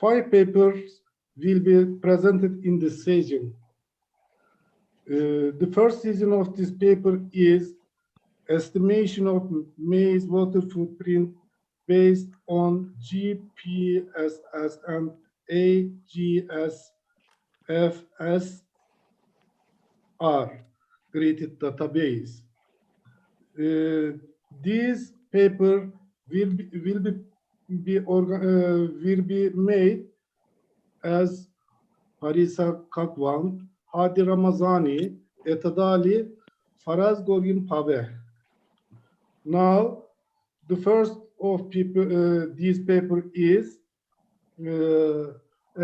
5 papers will be presented in this session. The first session of this paper is estimation of maize water footprint based on GPSS and AGSFSR created database. This paper will be made as Parisa Kakwan, Hadi Ramazani, Etadali, Faraz Gorgin Pave. Now, the first of this paper is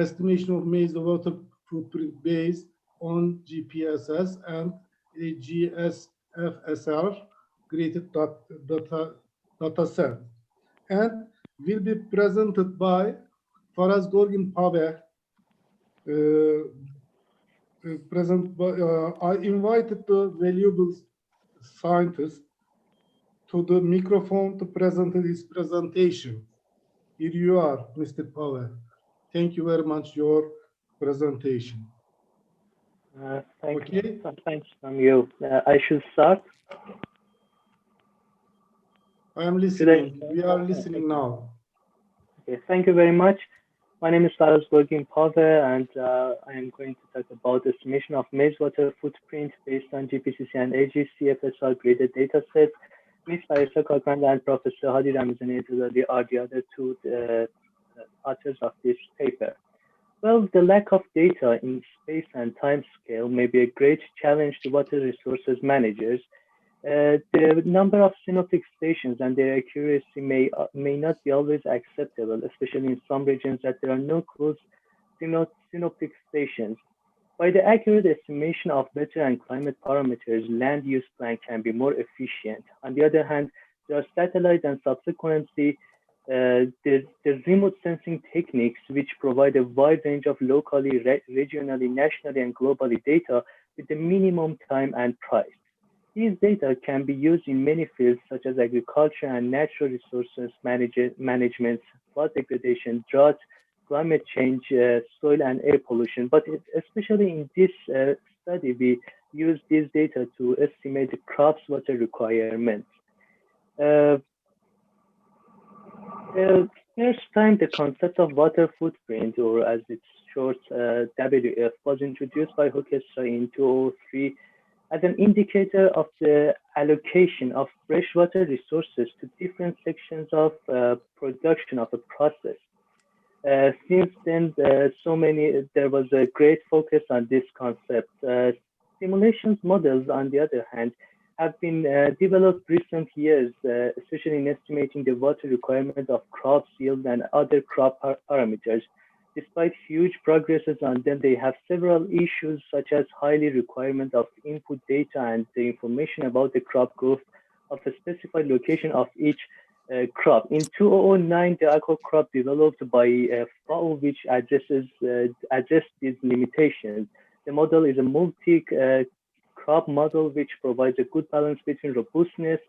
estimation of maize water footprint based on GPSS and GSFSR created data set, and will be presented by Faraz Gorgin Pave. I invited the valuable scientist to the microphone to present his presentation. Here you are, Mr. Pave. Thank you very much for your presentation. Thanks from you. I should start. I am listening. We are listening now. Okay, thank you very much. My name is Faraz Gorgin Pave, and I am going to talk about estimation of maize water footprint based on GPCC and AGCFSR graded data sets. Ms. Parisa Kakwan and Professor Hadi Ramazani are the other two authors of this paper. Well, the lack of data in space and time scale may be a great challenge to water resources managers. The number of synoptic stations and their accuracy may not be always acceptable, especially in some regions that there are no close synoptic stations. By the accurate estimation of weather and climate parameters, land use plan can be more efficient. On the other hand, there are satellite and subsequently the remote sensing techniques which provide a wide range of locally, regionally, nationally, and globally data with a minimum time and price. These data can be used in many fields such as agriculture and natural resources management, flood degradation, drought, climate change, soil and air pollution. But especially in this study, we use these data to estimate the crops' water requirements. First time the concept of water footprint, or as it's short, WF, was introduced by Hoekstra in 2003 as an indicator of the allocation of freshwater resources to different sections of production of a process. Since then, there was a great focus on this concept. Simulations models, on the other hand, have been developed recent years, especially in estimating the water requirement of crop yield and other crop parameters. Despite huge progresses on them, they have several issues such as highly requirement of input data and the information about the crop growth of a specified location of each crop. In 2009, the aqua crop developed by FAO, which addressed these limitations. The model is a multi-crop model which provides a good balance between robustness,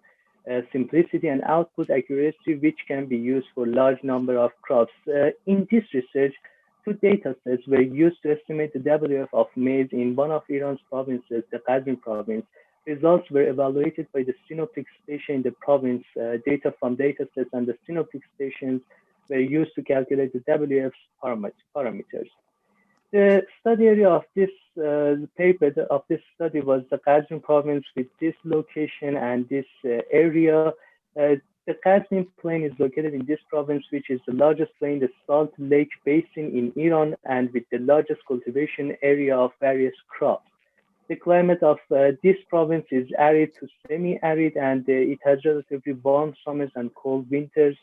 simplicity, and output accuracy, which can be used for large number of crops. In this research, two data sets were used to estimate the WF of maize in one of Iran's provinces, the Qazvin province. Results were evaluated by the synoptic station in the province. Data from data sets and the synoptic stations were used to calculate the WF's parameters. The study area of this paper, of this study, was the Qazvin province with this location and this area. The Qazvin plain is located in this province, which is the largest plain, the Salt Lake Basin in Iran, and with the largest cultivation area of various crops. The climate of this province is arid to semi-arid, and it has relatively warm summers and cold winters,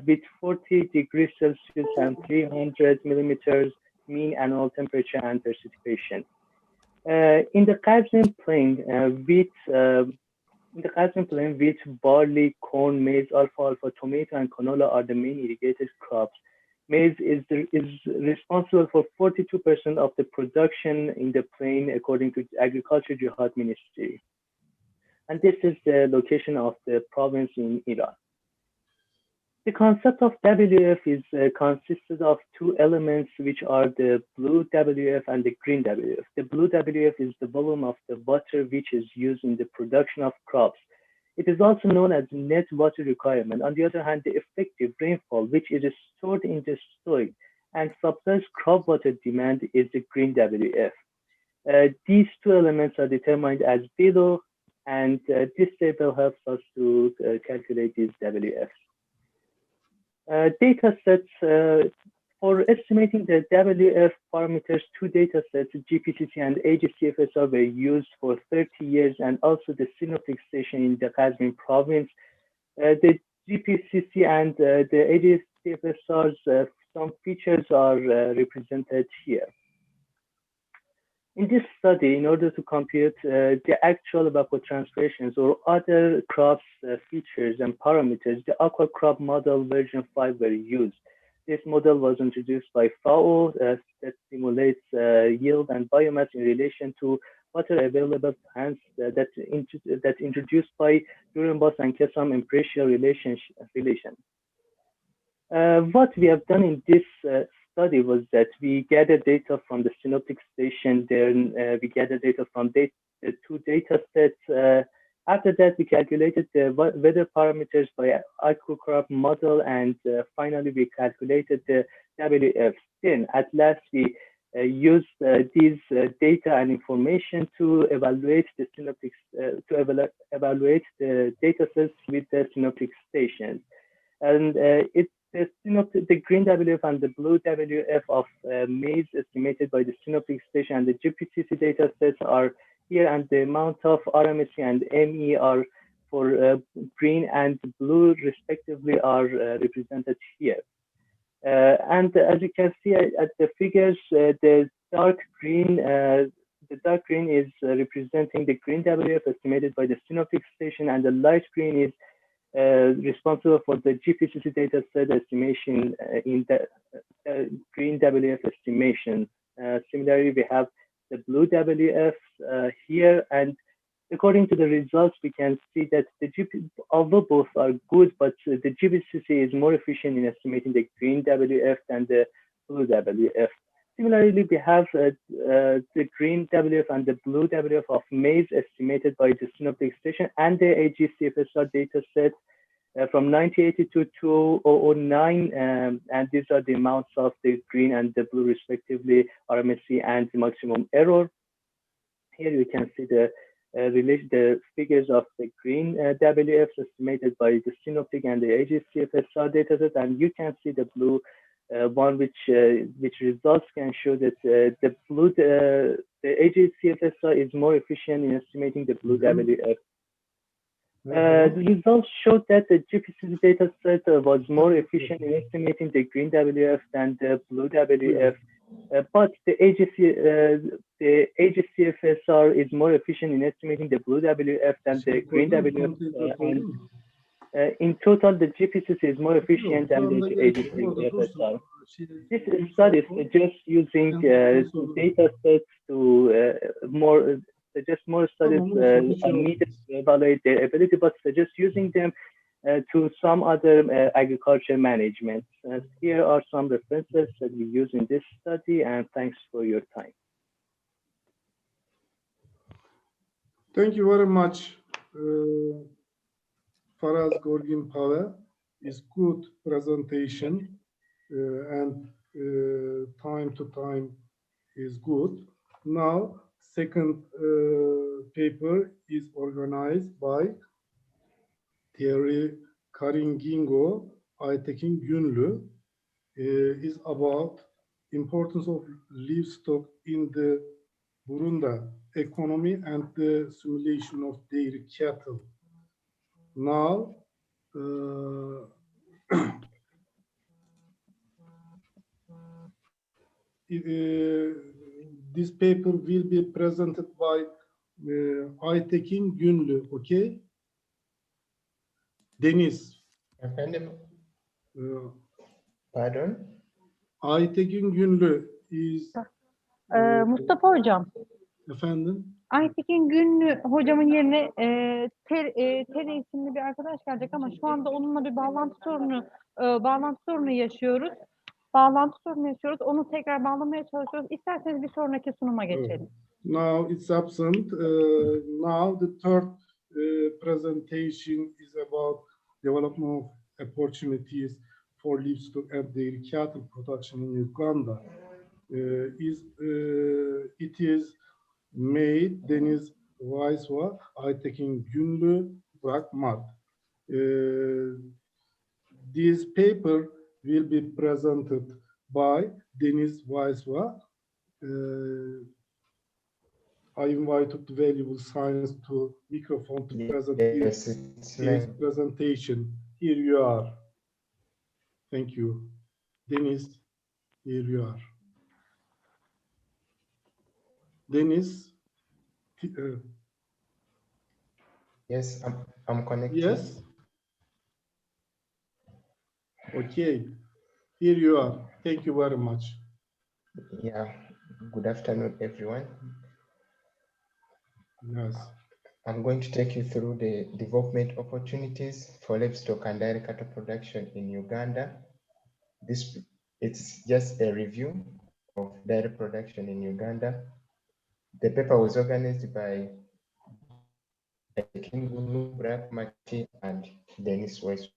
with 40 degrees Celsius and 300 millimeters mean annual temperature and precipitation. In the Qazvin plain, wheat, barley, corn, maize, alfalfa, tomato, and canola are the main irrigated crops. Maize is responsible for 42% of the production in the plain, according to the Agriculture Jihad Ministry. And this is the location of the province in Iran. The concept of WF is consisted of two elements, which are the blue WF and the green WF. The blue WF is the volume of the water which is used in the production of crops. It is also known as net water requirement. On the other hand, the effective rainfall, which is stored in the soil and supplies crop water demand, is the green WF. These two elements are determined as below, and this table helps us to calculate these WFs. Data sets for estimating the WF parameters, two data sets, GPCC and AGCFSR, were used for 30 years, and also the synoptic station in the Kazvin province. The GPCC and the AGCFSR's some features are represented here. In this study, in order to compute the actual evapotranspirations or other crops features and parameters, the aqua crop model version 5 were used. This model was introduced by FAO that simulates yield and biomass in relation to water available plants that's introduced by Durenbos and Kesam empirical relation. What we have done in this study was that we gathered data from the synoptic station, then we gathered data from the two data sets. After that, we calculated the weather parameters by aquacrop model, and finally we calculated the WF. Then at last we used these data and information to evaluate the synoptics, evaluate the data sets with the synoptic stations. And the green WF and the blue WF of maize estimated by the synoptic station and the GPCC data sets are here, and the amount of RMSE and ME are for green and blue respectively are represented here. And as you can see at the figures, the dark green is representing the green WF estimated by the synoptic station, and the light green is responsible for the GPCC data set estimation in the green WF estimation. Similarly, we have the blue WF here, and according to the results, we can see that although both are good, but the GPCC is more efficient in estimating the green WF than the blue WF. Similarly, we have the green WF and the blue WF of maize estimated by the synoptic station and the AGCFSR data set from 1982 to 2009, and these are the amounts of the green and the blue respectively, RMSE and the maximum error. Here you can see the figures of the green WFs estimated by the synoptic and the AGCFSR data set, and you can see the blue one, which results can show that the AGCFSR is more efficient in estimating the blue WF. The results showed that the GPCC data set was more efficient in estimating the green WF than the blue WF, but the AGCFSR is more efficient in estimating the blue WF than the green WF. In total, the GPCC is more efficient than the AGCFSR. This study suggests using data sets to more studies are needed to evaluate their ability, but suggest using them to some other agriculture management. Here are some references that we use in this study, and thanks for your time. Thank you very much, Faraz Gorgin Pavel. It's good presentation, and time to time is good. Now, second paper is organized by Thierry Karingingo, Aytekin Günlü, is about importance of livestock in the Burundi economy and the simulation of dairy cattle. Now, this paper will be presented by Aytekin Günlü, okay? Deniz. Efendim? Pardon? Aytekin Günlü is... Mustafa Hocam, Efendim? Aytekin Günlü hocamın yerine Tere isimli bir arkadaş gelecek ama şu anda onunla bir bağlantı sorunu yaşıyoruz. Onu tekrar bağlamaya çalışıyoruz. İsterseniz bir sonraki sunuma geçelim. Now it's absent. Now the third presentation is about development of opportunities for livestock and dairy cattle production in Uganda. It is made Deniz Vaisva, Aytekin Günlü, Bırakmat. This paper will be presented by Deniz Vaisva. I invited the valuable science to microphone to present his presentation. Here you are. Thank you. Deniz, here you are. Deniz. Yes, I'm connected. Yes. Okay. Here you are. Thank you very much. Yeah. Good afternoon, everyone. Yes. I'm going to take you through the development opportunities for livestock and dairy cattle production in Uganda. It's just a review of dairy production in Uganda. The paper was organized by Kingulu, Black Mati, and Dennis West.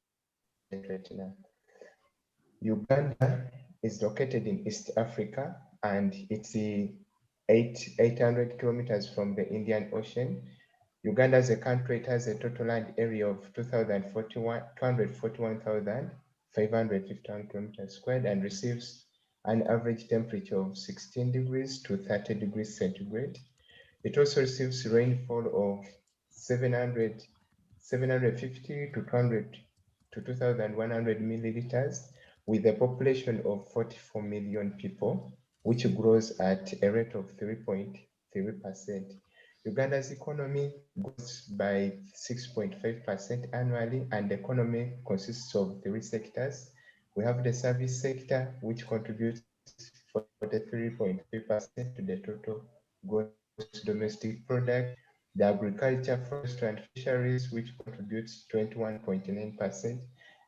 Uganda is located in East Africa, and it's 800 kilometers from the Indian Ocean. Uganda as a country, it has a total land area of 241,551 kilometers squared and receives an average temperature of 16 degrees to 30 degrees centigrade. It also receives rainfall of 750 to 2,100 milliliters, with a population of 44 million people, which grows at a rate of 3.3%. Uganda's economy grows by 6.5% annually, and the economy consists of three sectors. We have the service sector, which contributes 43.3% to the total gross domestic product. The agriculture, forestry, and fisheries, which contributes 21.9%.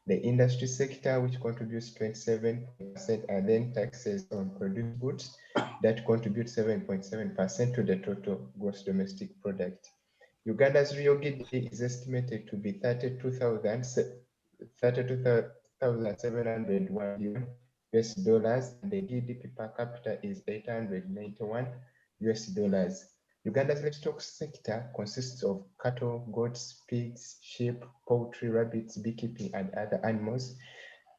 The industry sector, which contributes 27%, and then taxes on produced goods that contribute 7.7% to the total gross domestic product. Uganda's real GDP is estimated to be 32,701 billion US dollars, and the GDP per capita is 891 US dollars. Uganda's livestock sector consists of cattle, goats, pigs, sheep, poultry, rabbits, beekeeping, and other animals.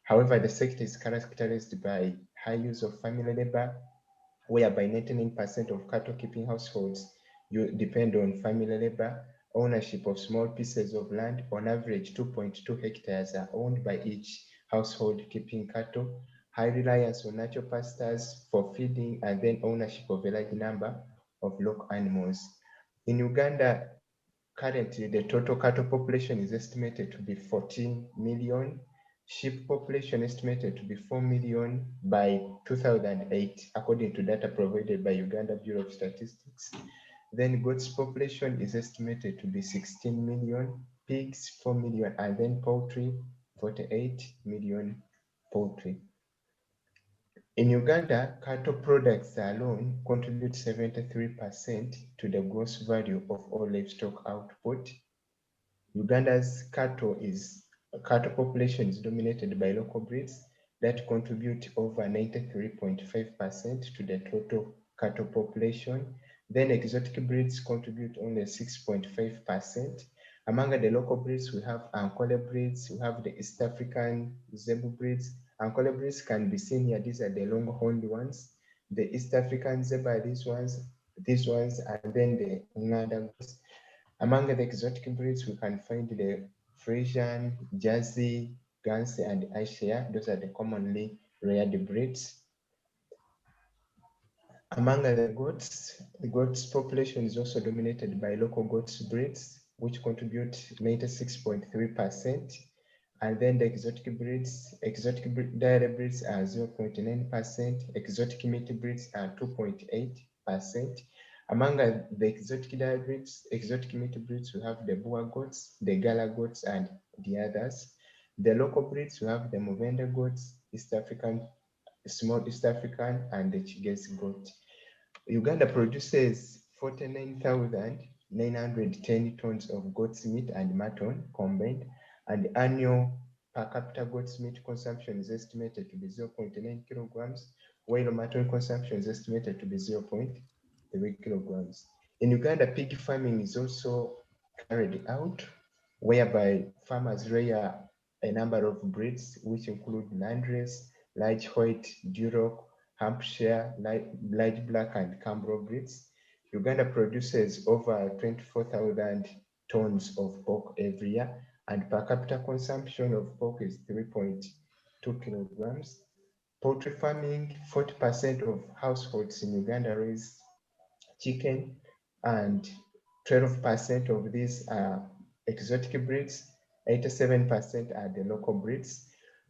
However, the sector is characterized by high use of family labor, whereby 99% of cattle keeping households depend on family labor. Ownership of small pieces of land, on average 2.2 hectares, are owned by each household keeping cattle. High reliance on natural pastures for feeding, and then ownership of a large number of local animals. In Uganda, currently the total cattle population is estimated to be 14 million. Sheep population estimated to be 4 million by 2008, according to data provided by Uganda Bureau of Statistics. Then goats population is estimated to be 16 million, pigs 4 million, and then poultry 48 million poultry. In Uganda, cattle products alone contribute 73% to the gross value of all livestock output. Uganda's cattle population is dominated by local breeds that contribute over 93.5% to the total cattle population. Then exotic breeds contribute only 6.5%. Among the local breeds, we have Ankole breeds, we have the East African Zebu breeds. Ankole breeds can be seen here. These are the long-horned ones. The East African Zebu are these ones, and then the Uganda breeds. Among the exotic breeds, we can find the Frisian, Jersey, Guernsey, and Ayrshire. Those are the commonly reared breeds. Among the goats population is also dominated by local goats breeds, which contribute 96.3%. And then the exotic dairy breeds are 0.9%, exotic meat breeds are 2.8%. Among the exotic dairy breeds, exotic meat breeds, we have the Boer goats, the Gala goats, and the others. The local breeds, we have the Movende goats, East African, small East African, and the Chigesi goat. Uganda produces 49,910 tons of goat's meat and mutton combined, and annual per capita goat's meat consumption is estimated to be 0.9 kilograms, while mutton consumption is estimated to be 0.3 kilograms. In Uganda, pig farming is also carried out, whereby farmers rear a number of breeds, which include Landrace, large white, Duroc, Hampshire, light black, and Cambro breeds. Uganda produces over 24,000 tons of pork every year, and per capita consumption of pork is 3.2 kilograms. Poultry farming, 40% of households in Uganda raise chicken, and 12% of these are exotic breeds, 87% are the local breeds.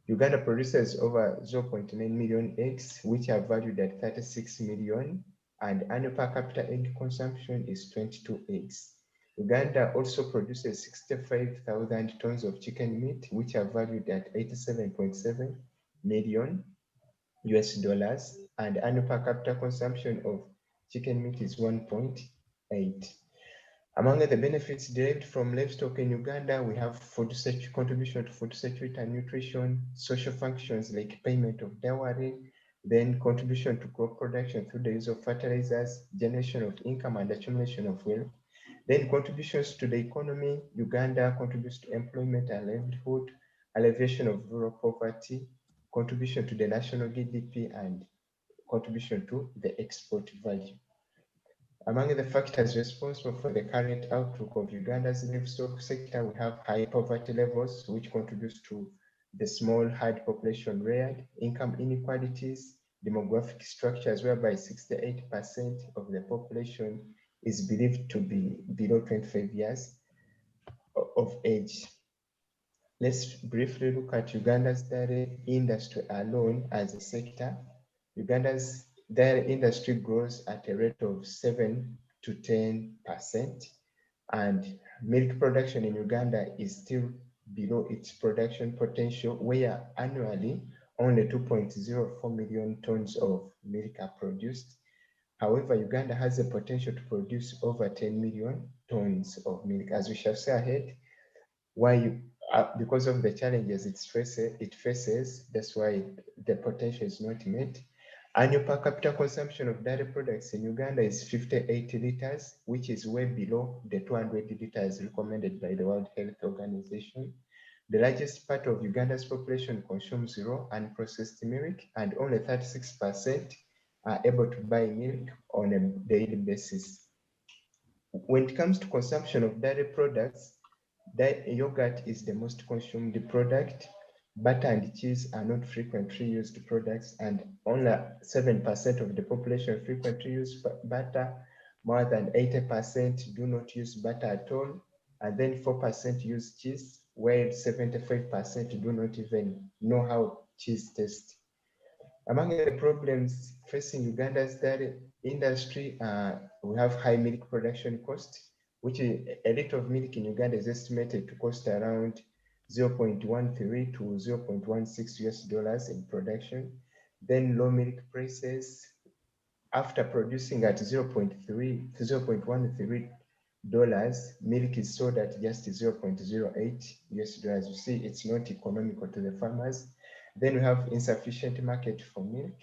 Uganda produces over 0.9 million eggs, which are valued at 36 million, and annual per capita egg consumption is 22 eggs. Uganda also produces 65,000 tons of chicken meat, which are valued at 87.7 million US dollars, and annual per capita consumption of chicken meat is 1.8. Among the benefits derived from livestock in Uganda, we have contribution to food security and nutrition, social functions like payment of dowry, then contribution to crop production through the use of fertilizers, generation of income and accumulation of wealth. Then contributions to the economy, Uganda contributes to employment and livelihood, alleviation of rural poverty, contribution to the national GDP, and contribution to the export value. Among the factors responsible for the current outlook of Uganda's livestock sector, we have high poverty levels, which contributes to the small herd population reared, income inequalities, demographic structures whereby 68% of the population is believed to be below 25 years of age. Let's briefly look at Uganda's dairy industry alone as a sector. Uganda's dairy industry grows at a rate of 7 to 10%, and milk production in Uganda is still below its production potential, where annually only 2.04 million tons of milk are produced. However, Uganda has the potential to produce over 10 million tons of milk. As we shall see ahead, because of the challenges it faces, that's why the potential is not met. Annual per capita consumption of dairy products in Uganda is 58 liters, which is way below the 200 liters recommended by the World Health Organization. The largest part of Uganda's population consumes raw and processed milk, and only 36% are able to buy milk on a daily basis. When it comes to consumption of dairy products, yogurt is the most consumed product. Butter and cheese are not frequently used products, and only 7% of the population frequently use butter. More than 80% do not use butter at all, and then 4% use cheese, while 75% do not even know how cheese tastes. Among the problems facing Uganda's dairy industry, we have high milk production cost, which is a liter of milk in Uganda is estimated to cost around 0.13 to 0.16 US dollars in production. Then low milk prices. After producing at 0.3 to 0.13 dollars, milk is sold at just 0.08 US dollars. You see, it's not economical to the farmers. Then we have insufficient market for milk.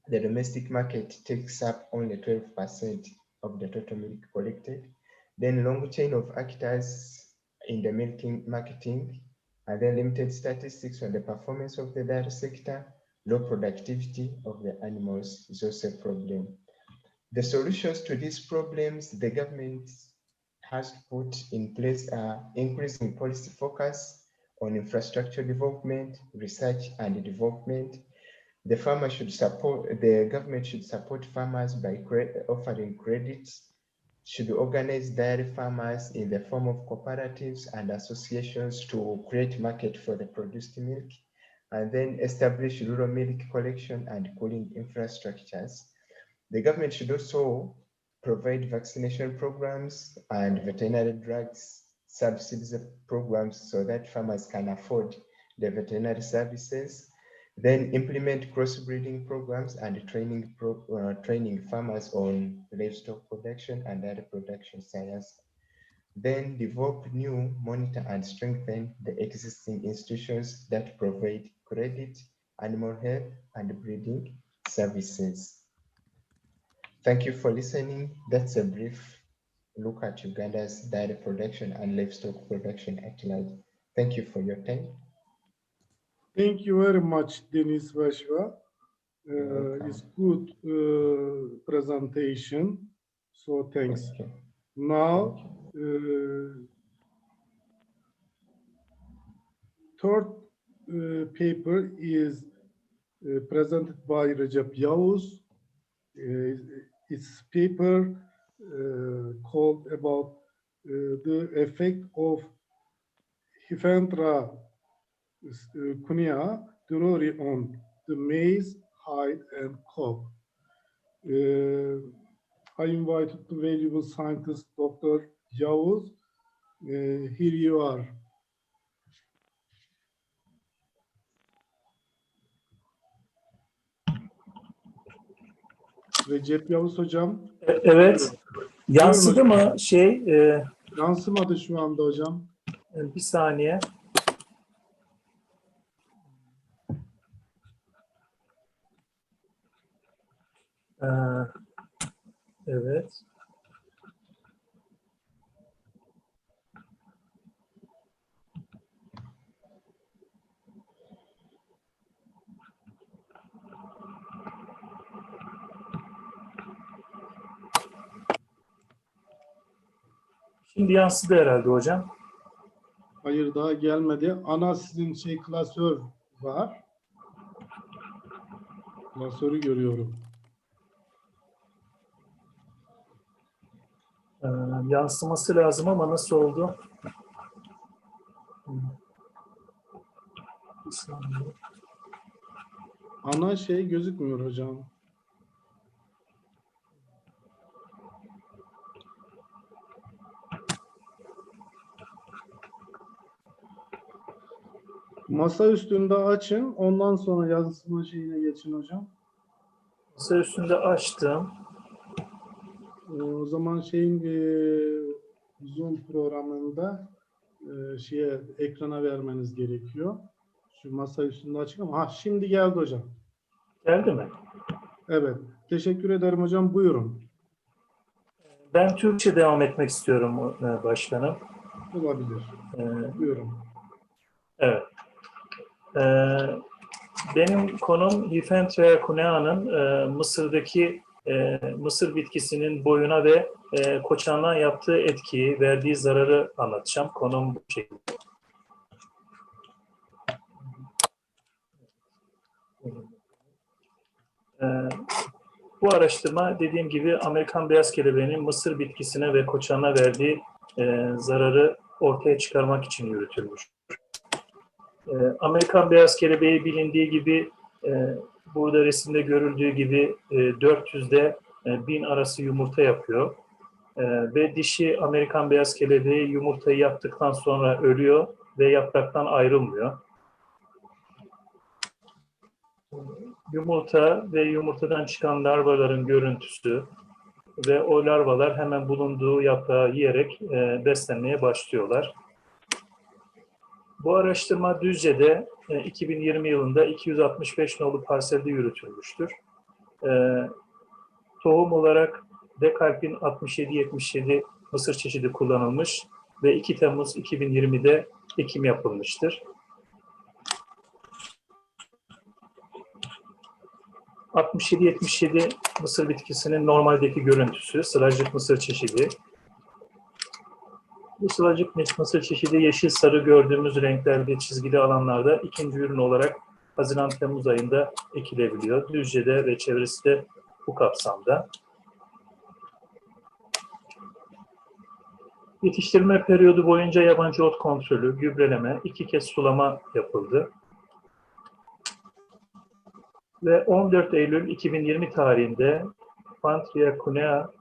The domestic market takes up only 12% of the total milk collected. Then long chain of actors in the milk marketing, and then limited statistics on the performance of the dairy sector. Low productivity of the animals is also a problem. The solutions to these problems the government has put in place are increasing policy focus on infrastructure development, research and development. The government should support farmers by offering credits, should organize dairy farmers in the form of cooperatives and associations to create market for the produced milk, and then establish rural milk collection and cooling infrastructures. The government should also provide vaccination programs and veterinary drugs subsidies programs so that farmers can afford the veterinary services. Then implement crossbreeding programs and training farmers on livestock production and other production science. Then develop new, monitor and strengthen the existing institutions that provide credit, animal health and breeding services. Thank you for listening. That's a brief look at Uganda's dairy production and livestock production at large. Thank you for your time. Thank you very much, Denis Vashva. welcome. It's good presentation. So thanks. Thank you. Now, third paper is presented by Recep Yavuz. It's paper called about the effect of Hifentra cunea druri on the maize, hide, and cob. I invited the valuable scientist, Dr. Yavuz. Here you are. Recep Yavuz hocam. Evet. Yansıdı mı şey? Yansımadı şu anda hocam. Bir saniye. Evet. Şimdi yansıdı herhalde hocam. Hayır, daha gelmedi. Ana sizin klasör var. Klasörü görüyorum. Yansıması lazım ama nasıl oldu? Bir saniye. Ana gözükmüyor hocam. Masa üstünde açın. Ondan sonra yansıma geçin hocam. Masa üstünde açtım. O zaman Zoom programında ekrana vermeniz gerekiyor. Şu masa üstünde açık ama şimdi geldi hocam. Geldi mi? Evet. Teşekkür ederim hocam. Buyurun. Ben Türkçe devam etmek istiyorum başkanım. Olabilir. Buyurun. Evet. Benim konum Hifentra cunea'nın Mısır'daki mısır bitkisinin boyuna ve koçanlığa yaptığı etkiyi, verdiği zararı anlatacağım. Konum bu şekilde. Bu araştırma dediğim gibi Amerikan beyaz kelebeğinin mısır bitkisine ve koçanlığa verdiği zararı ortaya çıkarmak için yürütülmüş. Amerikan beyaz kelebeği bilindiği gibi burada resimde görüldüğü gibi 400'de 1000 arası yumurta yapıyor. Ve dişi Amerikan beyaz kelebeği yumurtayı yaptıktan sonra ölüyor ve yapraktan ayrılmıyor. Yumurta ve yumurtadan çıkan larvaların görüntüsü ve o larvalar hemen bulunduğu yaprağı yiyerek beslenmeye başlıyorlar. Bu araştırma Düzce'de 2020 yılında 265 nolu parselde yürütülmüştür. Tohum olarak Dekalp'in 6777 mısır çeşidi kullanılmış ve 2 Temmuz 2020'de ekim yapılmıştır. 6777 mısır bitkisinin normaldeki görüntüsü, sılajcık mısır çeşidi. Bu sılajcık mısır çeşidi yeşil sarı gördüğümüz renklerde çizgili alanlarda ikinci ürün olarak Haziran-Temmuz ayında ekilebiliyor. Düzce'de ve çevresi de bu kapsamda. Yetiştirme periyodu boyunca yabancı ot kontrolü, gübreleme, 2 kez sulama yapıldı. Ve 14 Eylül 2020 tarihinde Hifentra cunea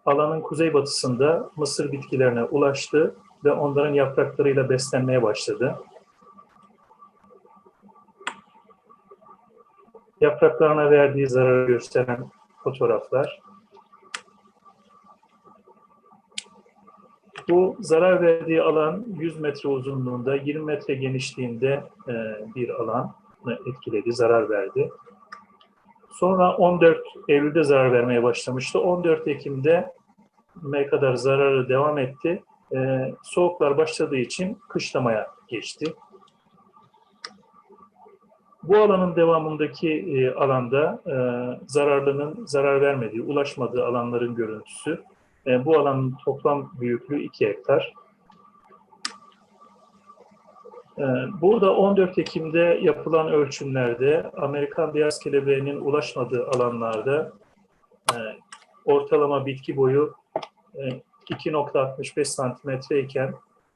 alanın kuzeybatısında mısır bitkilerine ulaştı ve onların yapraklarıyla beslenmeye başladı. Yapraklarına verdiği zararı gösteren fotoğraflar. Bu zarar verdiği alan 100 metre uzunluğunda, 20 metre genişliğinde bir alan etkiledi, zarar verdi. Sonra 14 Eylül'de zarar vermeye başlamıştı. 14 Ekim'de kadar zararı devam etti. Soğuklar başladığı için kışlamaya geçti. Bu alanın devamındaki alanda zararlının zarar vermediği, ulaşmadığı alanların görüntüsü. Bu alanın toplam büyüklüğü 2 hektar. Burada 14 Ekim'de yapılan ölçümlerde Amerikan beyaz kelebeğinin ulaşmadığı alanlarda ortalama bitki boyu 2,65 santimetre iken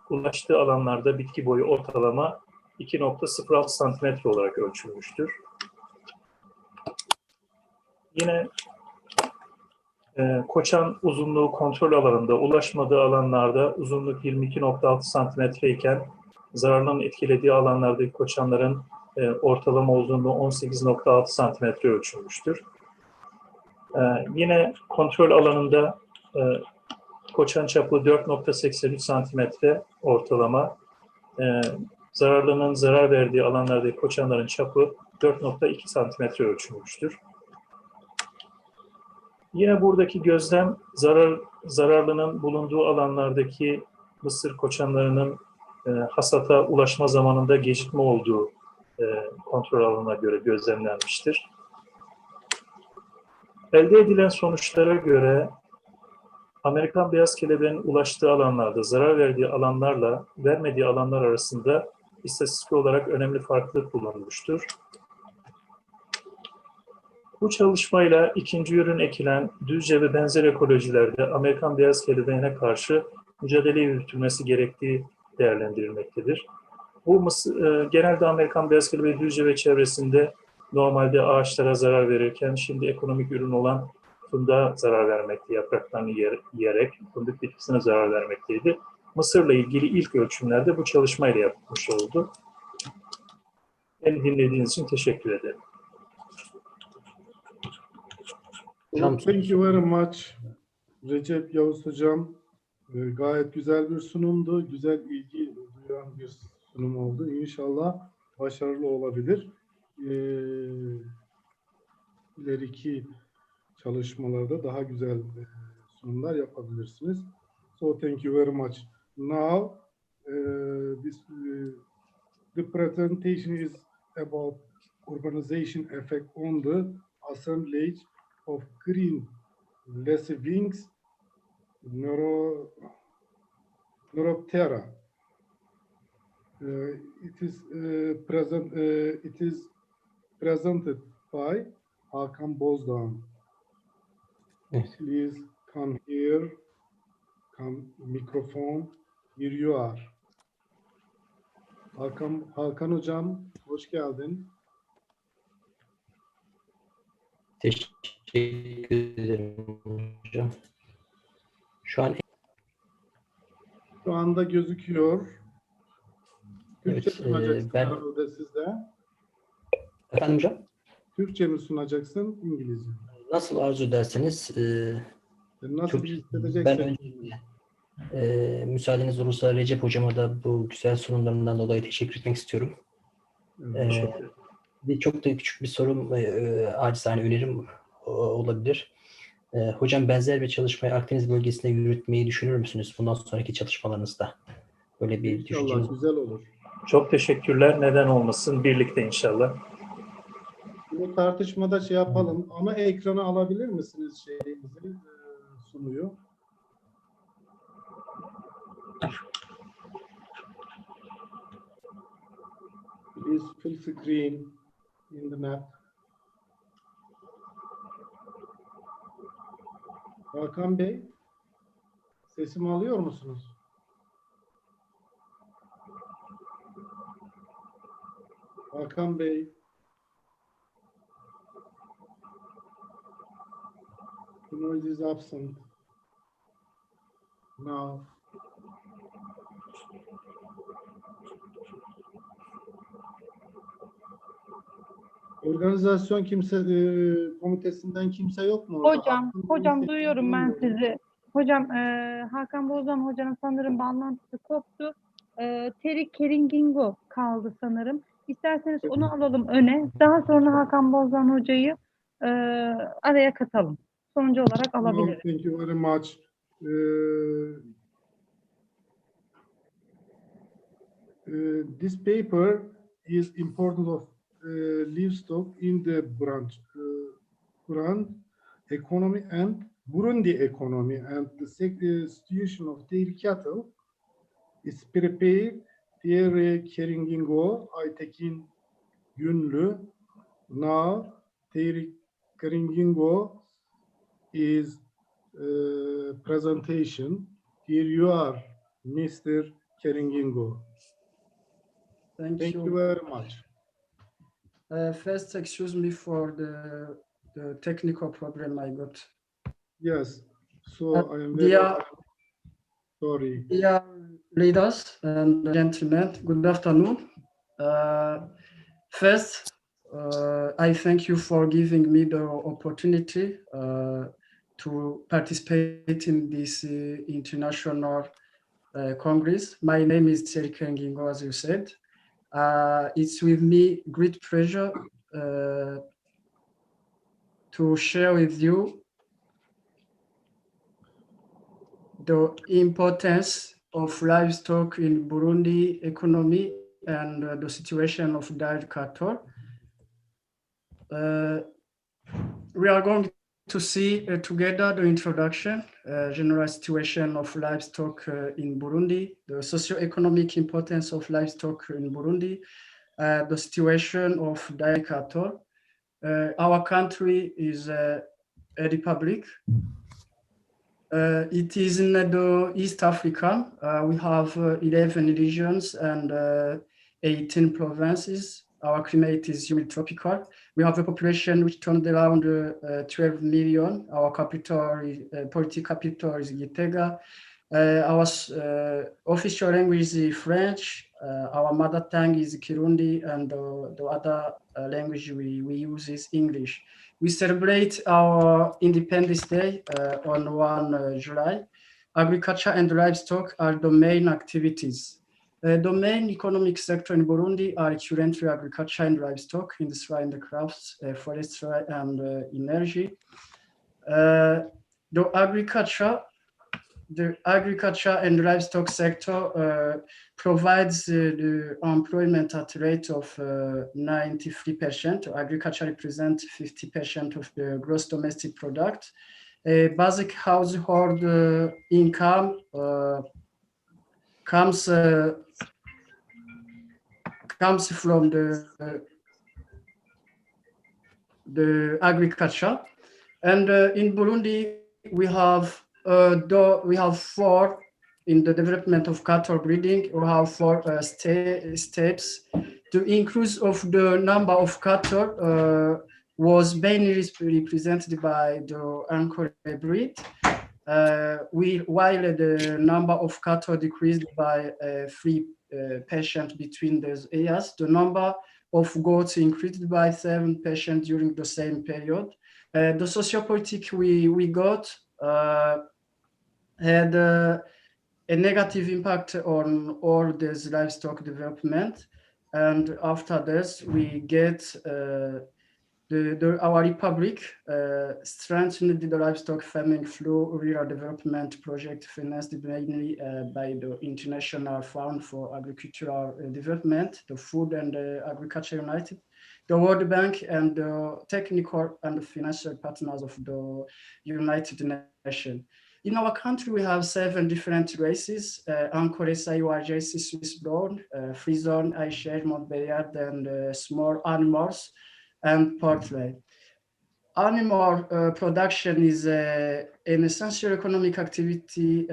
ulaştığı alanlarda bitki boyu ortalama 2,06 santimetre olarak ölçülmüştür. Yine koçan uzunluğu kontrol alanında ulaşmadığı alanlarda uzunluk 22,6 santimetre iken zararının etkilediği alanlardaki koçanların ortalama uzunluğu 18,6 santimetre ölçülmüştür. Yine kontrol alanında koçan çapı 4,83 santimetre ortalama. Zararlının zarar verdiği alanlardaki koçanların çapı 4,2 santimetre ölçülmüştür. Yine buradaki gözlem zararlının bulunduğu alanlardaki mısır koçanlarının hasata ulaşma zamanında gecikme olduğu kontrol alanına göre gözlemlenmiştir. Elde edilen sonuçlara göre Amerikan beyaz kelebeğin ulaştığı alanlarda zarar verdiği alanlarla vermediği alanlar arasında istatistik olarak önemli farklılık bulunmuştur. Bu çalışmayla ikinci ürün ekilen Düzce ve benzer ekolojilerde Amerikan beyaz kelebeğine karşı mücadele yürütülmesi gerektiği değerlendirilmektedir. Bu genelde Amerikan beyaz kelebeği Düzce ve çevresinde normalde ağaçlara zarar verirken şimdi ekonomik ürün olan fındığa zarar vermekte, yapraklarını yiyerek fındık bitkisine zarar vermekteydi. Mısırla ilgili ilk ölçümlerde bu çalışmayla yapılmış oldu. Beni dinlediğiniz için teşekkür ederim. Thank you very much Recep Yavuz Hocam. Gayet güzel bir sunumdu. Güzel ilgi duyan bir sunum oldu. İnşallah başarılı olabilir. İleriki çalışmalarda daha güzel sunumlar yapabilirsiniz. So thank you very much. Now the presentation is about urbanization effect on the assemblage of green lacewings neuroptera. It is presented by Hakan Bozdağ. Evet. Please come here. Come microphone. Here you are. Hakan Hocam, hoş geldin. Teşekkür ederim hocam. Şu anda gözüküyor. Türkçe evet, sunacaksın ben herhalde sizde. efendim hocam. Türkçe mi sunacaksın, İngilizce mi? Nasıl arzu ederseniz Nasıl Türkçe. hissedeceksin? Ben önce müsaadeniz olursa Recep hocama da bu güzel sunumlarından dolayı teşekkür etmek istiyorum. Çok da küçük bir sorum, acizane önerim olabilir. Hocam benzer bir çalışmayı Akdeniz bölgesinde yürütmeyi düşünür müsünüz bundan sonraki çalışmalarınızda? Böyle bir düşünceniz İnşallah güzel olur. Çok teşekkürler. Neden olmasın? Birlikte inşallah. Bu tartışmada şey yapalım. Ana ekranı alabilir misiniz şeyimizi, sunuyor? Please full screen in the map. Hakan Bey, sesimi alıyor musunuz? Hakan Bey. The noise is absent. Now. Organizasyon komitesinden kimse yok mu? Hocam duyuyorum ben sizi. Hocam Hakan Bozdan hocanın sanırım bağlantısı koptu. Terry Keringingo kaldı sanırım. İsterseniz onu alalım öne. Daha sonra Hakan Bozdan hocayı araya katalım. Sonuncu olarak alabiliriz. Thank you very much. This paper is important of livestock in the branch economy and Burundi economy, and the situation of dairy cattle is prepared. Diğer Keringingo, Aytekin Günlü. Now, dairy Keringingo is presentation. Here you are, Mr. Keringingo. Thank you very much. First, excuse me for the technical problem I got. Yes, so I am very sorry. Dear leaders and gentlemen, good afternoon. First, I thank you for giving me the opportunity to participate in this international Congress. My name is Thierry Kengingo, as you said. It's with me great pleasure to share with you the importance of livestock in Burundi economy and the situation of dairy cattle. We are going to see together the introduction, general situation of livestock in Burundi, the socio-economic importance of livestock in Burundi, the situation of dairy cattle. Our country is a republic. It is in the East Africa. We have 11 regions and 18 provinces. Our climate is humid tropical. We have a population which turned around 12 million. Our political capital is Gitega. Our official language is French. Our mother tongue is Kirundi, and the other language we use is English. We celebrate our Independence Day on 1 July. Agriculture and livestock are the main activities. The main economic sector in Burundi are currently agriculture and livestock, industry and crafts, forestry and energy. The agriculture and livestock sector provides the employment at a rate of 93%. Agriculture represents 50% of the gross domestic product. Basic household income comes from the agriculture. And in Burundi, we have four in the development of cattle breeding. We have 4 steps. The increase of the number of cattle was mainly represented by the Ankole breed, while the number of cattle decreased by 3% between those years. The number of goats increased by 7% during the same period. The sociopolitics we got had a negative impact on all this livestock development. And after this, we get our republic strengthened the livestock farming through rural development project financed mainly by the International Fund for Agricultural Development, the Food and Agriculture United, the World Bank, and the technical and financial partners of the United Nations. In our country, we have 7 different races: Ankole, Saiwa, JC, Swiss Brown, Frison, Aisher, Montbéliard, and small animals and poultry. animal production is an essential economic activity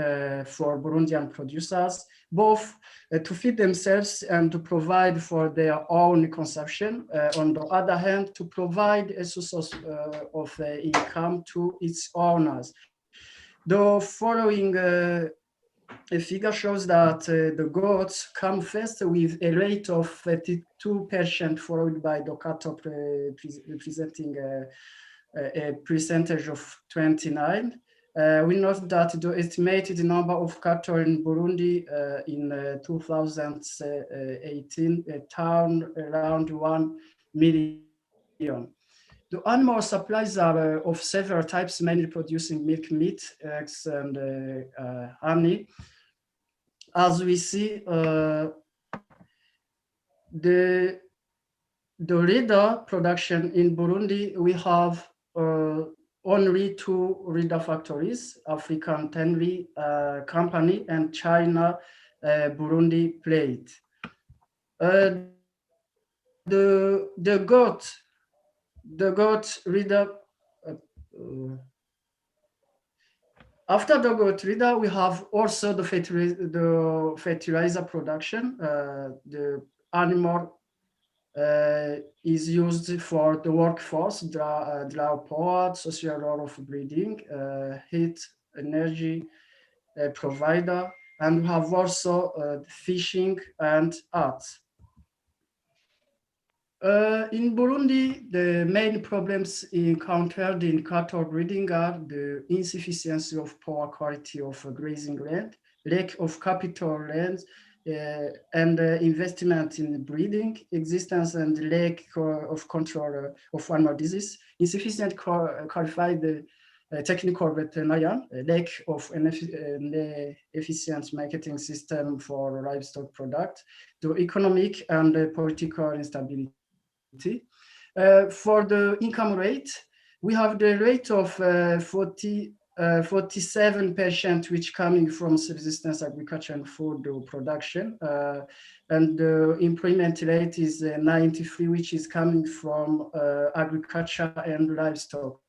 for Burundian producers, both to feed themselves and to provide for their own consumption. On the other hand, to provide a source of income to its owners. The following a figure shows that the goats come first with a rate of 32%, followed by the cattle representing a percentage of 29. We note that the estimated number of cattle in Burundi in 2018 turned around 1 million. The animal supplies are of several types, mainly producing milk, meat, eggs, and honey. As we see, the leader production in Burundi, we have only 2 leader factories, African Tenri Company and China Burundi Plate. The goat leader. After the goat leader, we have also the fertilizer production. The animal is used for the workforce, draw power, social role of breeding, heat, energy provider, and we have also fishing and arts. In Burundi, the main problems encountered in cattle breeding are the insufficiency of poor quality of grazing land, lack of capital lands, and investment in breeding, existence and lack of control of animal disease, insufficient qualified technical veterinarian, lack of an efficient marketing system for livestock product, the economic and political instability. For the income rate, we have the rate of 47%, which coming from subsistence agriculture and food production, and the employment rate is 93, which is coming from agriculture and livestock.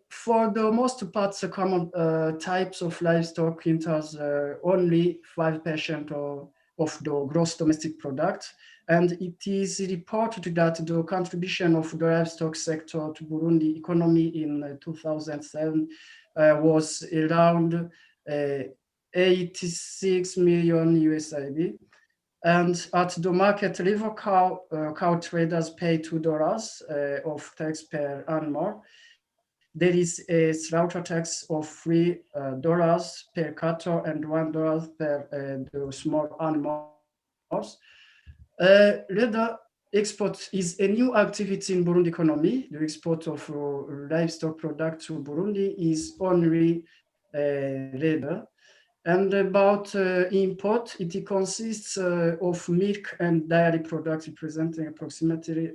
For the most part, the common types of livestock enters only 5% of the gross domestic product. And it is reported that the contribution of the livestock sector to Burundi economy in 2007 was around 86 million USD. And at the market level, cow traders pay $2 of tax per animal. There is a slaughter tax of $3 per cattle and $1 per the small animals. Leather export is a new activity in Burundi economy. The export of livestock product to Burundi is only leather. And about import, it consists of milk and dairy products representing approximately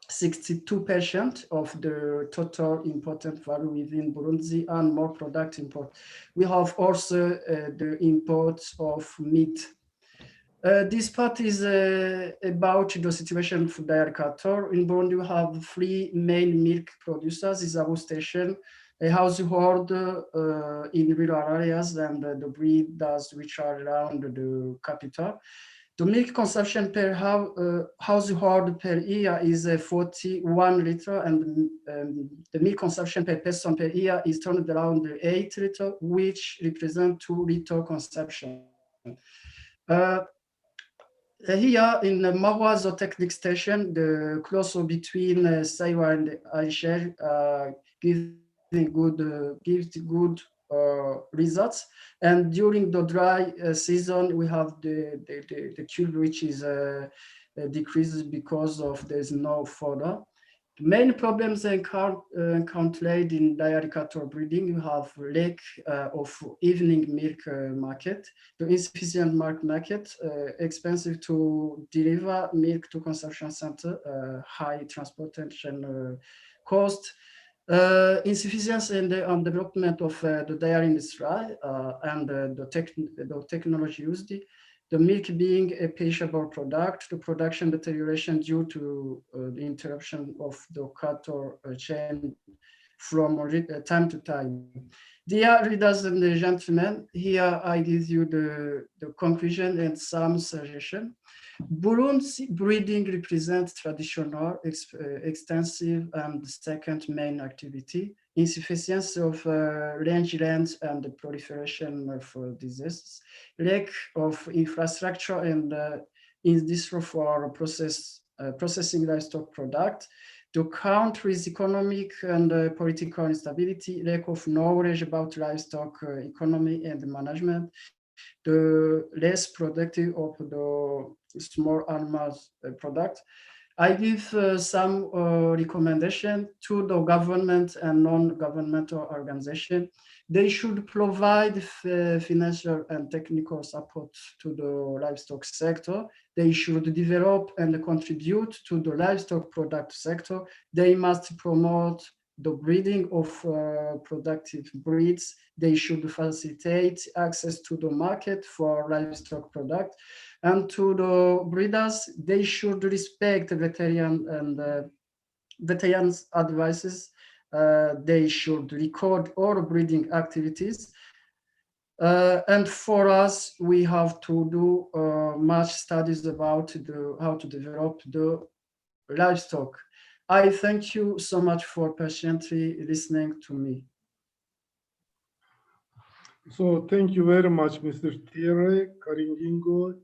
62% of the total imported value within Burundi, and more product import. We have also the imports of meat. This part is about the situation for dairy cattle. In Burundi, we have 3 main milk producers: Isabu Station, a household in rural areas, and the breeders which are around the capital. The milk consumption per household per year is 41 liters, and the milk consumption per person per year is turned around 8 liters, which represent 2 liter consumption. Here in the Mahwa Zootechnic Station, the cluster between Saiwa and Aisher gives good results. And during the dry season, we have the cube, which is decreases because of there's no fodder. The main problems encountered in dairy cattle breeding, you have lack of evening milk market, the insufficient market, expensive to deliver milk to consumption center, high transportation cost, insufficiency in the development of the dairy industry and the technology used, The milk being a perishable product, the production deterioration due to the interruption of the cattle chain from time to time. Dear readers and gentlemen, here I give you the conclusion and some suggestion. Burundi breeding represents traditional, extensive, and second main activity. Insufficiency of rangeland and the proliferation of diseases, lack of infrastructure and industry for processing livestock product, the country's economic and political instability, lack of knowledge about livestock economy and management, the less productive of the small animals product. I give some recommendation to the government and non-governmental organization. They should provide financial and technical support to the livestock sector. They should develop and contribute to the livestock product sector. They must promote the breeding of productive breeds. They should facilitate access to the market for livestock product. And to the breeders, they should respect veterinarian and veterinarians' advices. They should record all breeding activities. And for us, we have to do much studies about how to develop the livestock. I thank you so much for patiently listening to me. So thank you very much, Mr. Thierry Karingingo.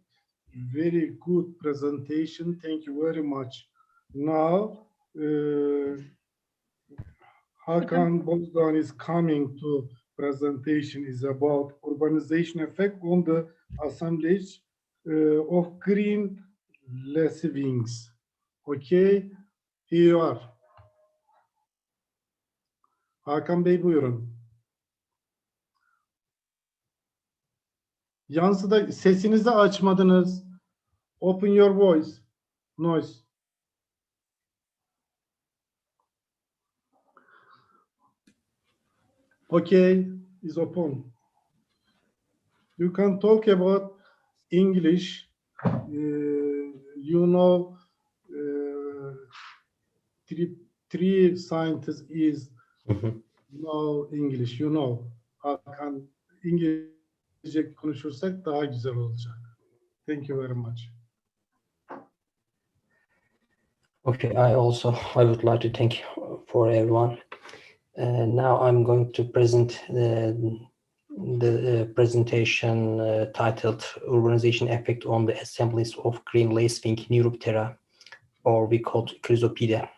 Very good presentation. Thank you very much. Now, Hakan Bozdoğan is coming to presentation is about urbanization effect on the assemblage of green lacewings. Okay, here you are. Hakan Bey buyurun. Yansıda sesinizi açmadınız. Open your voice. Noise. Okay, is open. You can talk about English. You know, three scientists is know English. You know, Hakan İngilizce konuşursak daha güzel olacak. Thank you very much. Okay, I would like to thank for everyone. Now I'm going to present the presentation titled Urbanization Effect on the Assemblies of Green Lacewing Neuroptera, or we call it Chrysopida.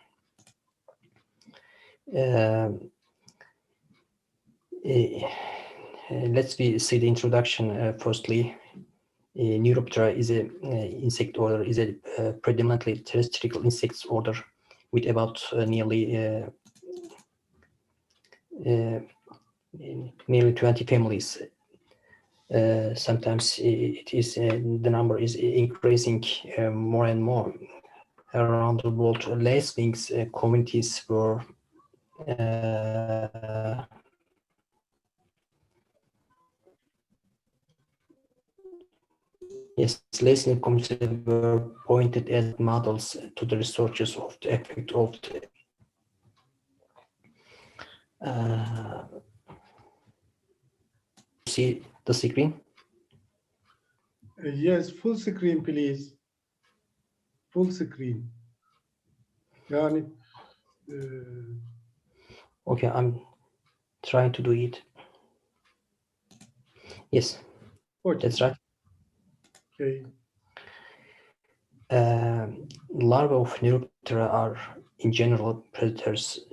Let's see the introduction firstly. Neuroptera is a insect order, is a predominantly terrestrial insects order with about nearly 20 families. Sometimes it is the number is increasing more and more around the world. Lacewings communities were yes, lacewing communities were pointed as models to the researchers of the effect of the see the screen? Yes, full screen, please. Full screen. Yani, okay, I'm trying to do it. Yes, okay. That's right. Okay. Larvae of Neuroptera are in general predators.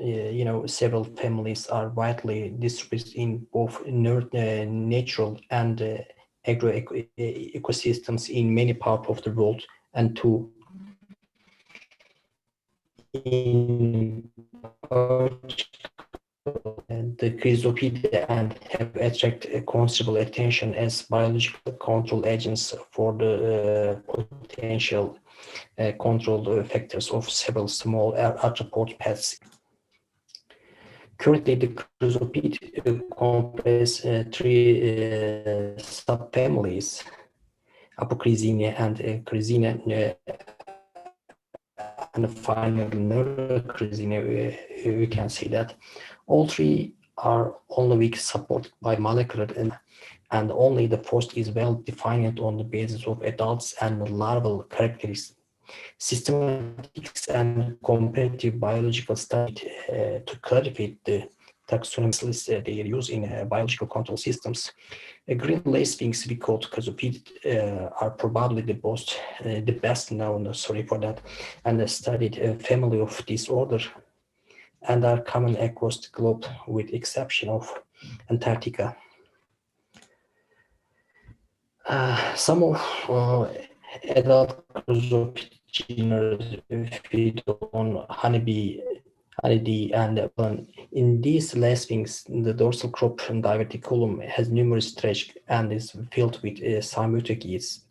Several families are widely distributed in both natural and agro ecosystems in many parts of the world, and the Chrysopida and have attracted considerable attention as biological control agents for the potential control factors of several small arthropod pests. Currently, the Chrysopid comprises three subfamilies. apocrisine and crisine, and finally neurocrisine, we can see that all three are only weak supported by molecular and only the first is well defined on the basis of adults and larval characteristics. Systematics and comparative biological study to clarify the taxonomies they use in biological control systems. Green lacewings, we call chrysopid, are probably the best known, sorry for that, and studied family of this order, and are common across the globe with exception of Antarctica. Some of adult chrysopid genera feed on honeybee and pollen. In these lacewings, the dorsal crop diverticulum has numerous stretch and is filled with symbiotic yeast.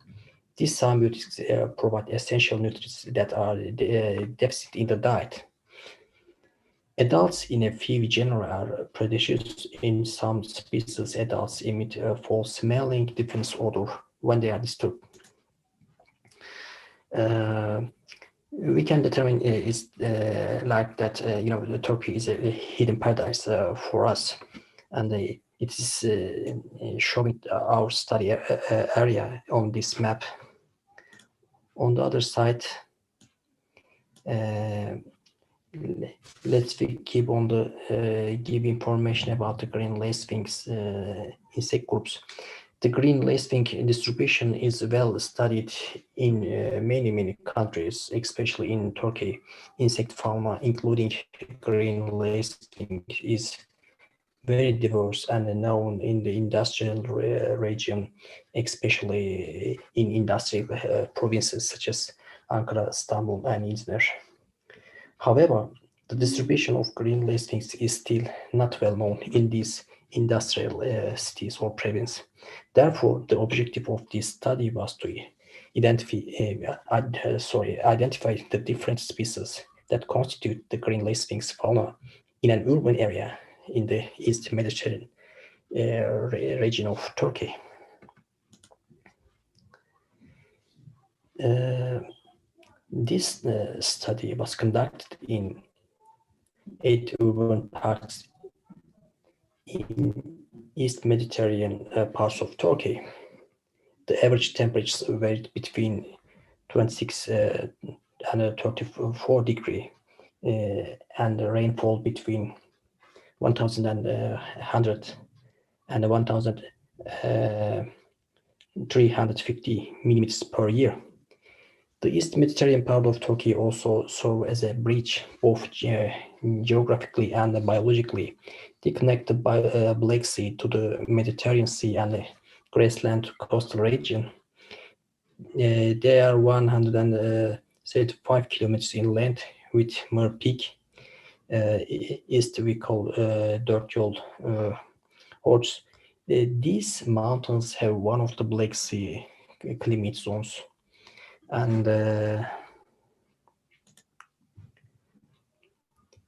These symbiotics provide essential nutrients that are deficit in the diet. Adults in a few genera are predaceous. In some species, adults emit a foul-smelling defense odor when they are disturbed. We can determine it's like that, the Turkey is a hidden paradise for us, and it is showing our study area on this map. On the other side, let's keep on the give information about the green lacewings insect groups. The green lacewing distribution is well studied in many countries, especially in Turkey. Insect fauna, including green lacewing, is very diverse and known in the industrial region, especially in industrial provinces such as Ankara, Istanbul, and Izmir. However, the distribution of green lacewings is still not well known in these industrial cities or provinces. Therefore, the objective of this study was to identify the different species that constitute the green lacewings fauna in an urban area in the East Mediterranean region of Turkey. This study was conducted in 8 urban parks in East Mediterranean parts of Turkey. The average temperatures varied between 26 and 34 degrees, and the rainfall between 1,100 and 1,350 millimeters per year. The East Mediterranean part of Turkey also serves as a bridge, both geographically and biologically. They connect the Black Sea to the Mediterranean Sea and the grassland coastal region. They are 135 kilometers in length, with Mer Peak east we call Dirt Yol Horse. These mountains have one of the Black Sea climate zones. And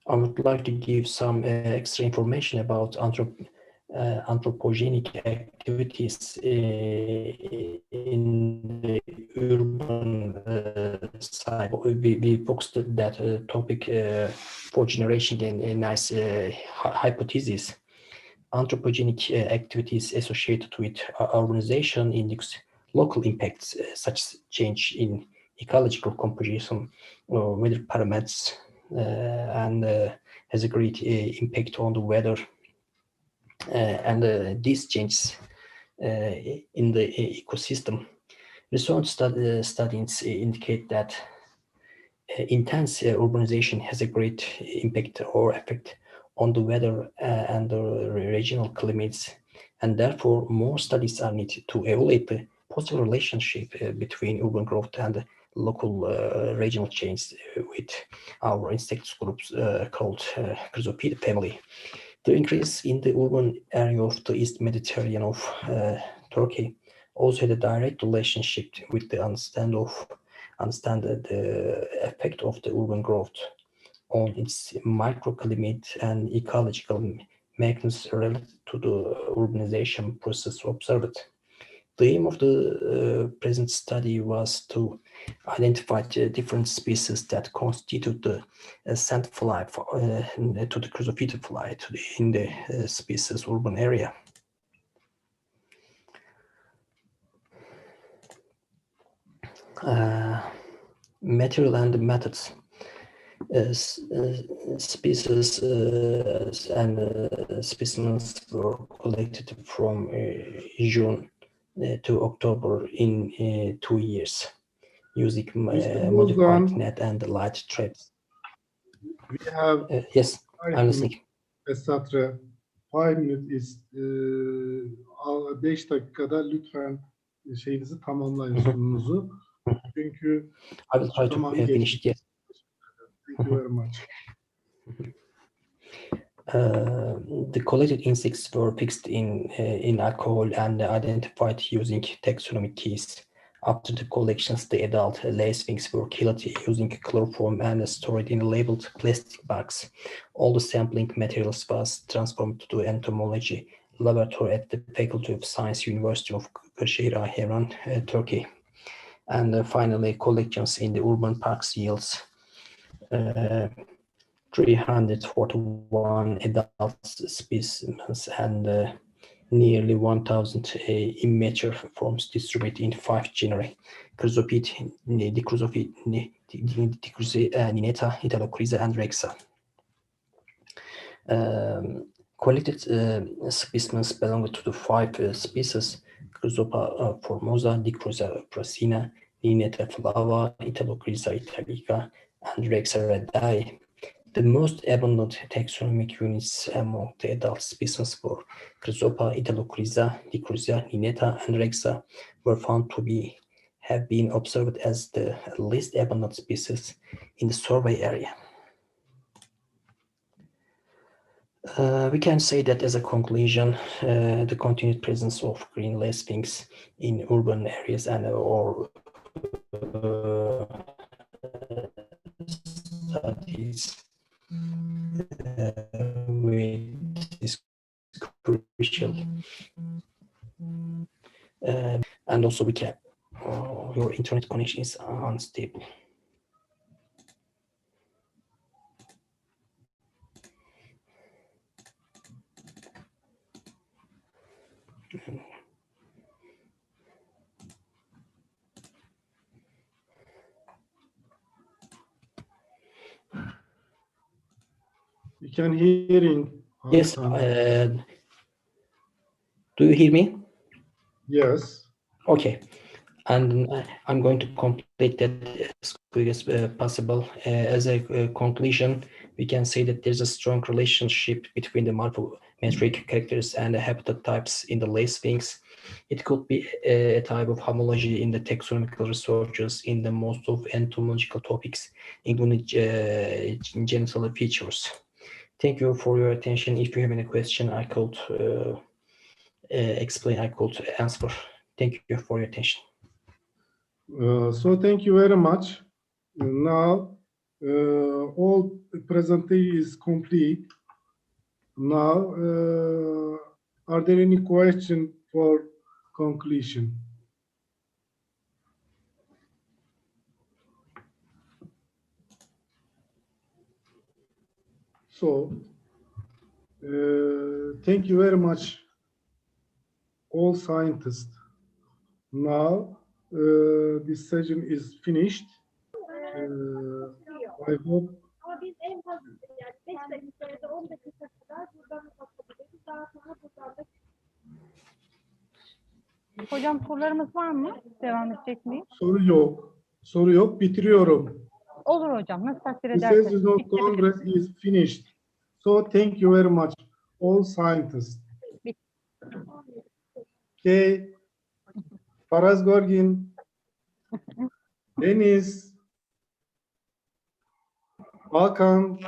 I would like to give some extra information about anthropogenic activities in the urban side. We focused that topic for generation in a nice hypothesis. Anthropogenic activities associated with urbanization index local impacts such as change in ecological composition, weather parameters, and has a great impact on the weather. And these changes in the ecosystem. Research studies indicate that intense urbanization has a great impact or effect on the weather and the regional climates, and therefore more studies are needed to evaluate the possible relationship between urban growth and local regional change with our insect groups called Chrysopid family. The increase in the urban area of the East Mediterranean of Turkey also had a direct relationship with the understand the effect of the urban growth on its microclimate and ecological mechanisms related to the urbanization process observed. The aim of the present study was to identify the different species that constitute the sandfly to the chrysophyte fly in the species urban area. Material and methods. Species and specimens were collected from June to October in 2 years using Mr. modified Bozdan, net and light traps. we have Yes, 5 I'm listening. Esatra, 5 minutes is 5 dakikada lütfen şeyinizi tamamlayın sununuzu. Çünkü I will try to zaman finish it. geçti. Yes. Thank you very much. The collected insects were fixed in alcohol and identified using taxonomic keys. After the collections, the adult lacewings were killed using chloroform and stored in labeled plastic bags. All the sampling materials was transformed to the entomology laboratory at the Faculty of Science, University of Kırşehir, Tehran, Turkey. And finally, collections in the urban parks yields 341 adult specimens and nearly 1,000 immature forms distributed in 5 genera: Chrysophyte, Dichrysophyte, Nineta, Italocryza, and Rexa. Collected specimens belong to the 5 species: Chrysopa formosa, Dichrysophyta prasina, Nineta flava, Italocryza italica, and Rexa redii. The most abundant taxonomic units among the adult species for Chrysopa, Italocryza, Dichrysophyta, Nineta, and Rexa were found to have been observed as the least abundant species in the survey area. We can say that as a conclusion, the continued presence of green lacewings in urban areas and or studies with is crucial. And also we can, your internet connection is unstable. You can hearing. Yes. Do you hear me? Yes. Okay. And I'm going to complete that as quick as possible. As a conclusion, we can say that there's a strong relationship between the morphometric characters and the habitat types in the lacewings. It could be a type of homology in the taxonomical researches in the most of entomological topics, including genital features. Thank you for your attention. If you have any question, I could explain, I could answer. Thank you for your attention. So thank you very much. Now all presentation is complete. Now, are there any questions for conclusion? So, thank you very much, all scientists. Now, this session is finished. I hope Ama biz en fazla yani 5 dakika ya da 10 dakika kadar buradan kapatabiliriz. Daha sonra buradan da Hocam sorularımız var mı? Devam edecek miyiz? soru yok. Soru yok. Bitiriyorum. Olur hocam. Nasıl takdir The ederseniz. session of Congress is finished. So thank you very much, all scientists. Okay. Faraz Gorgin, Deniz, Hakan,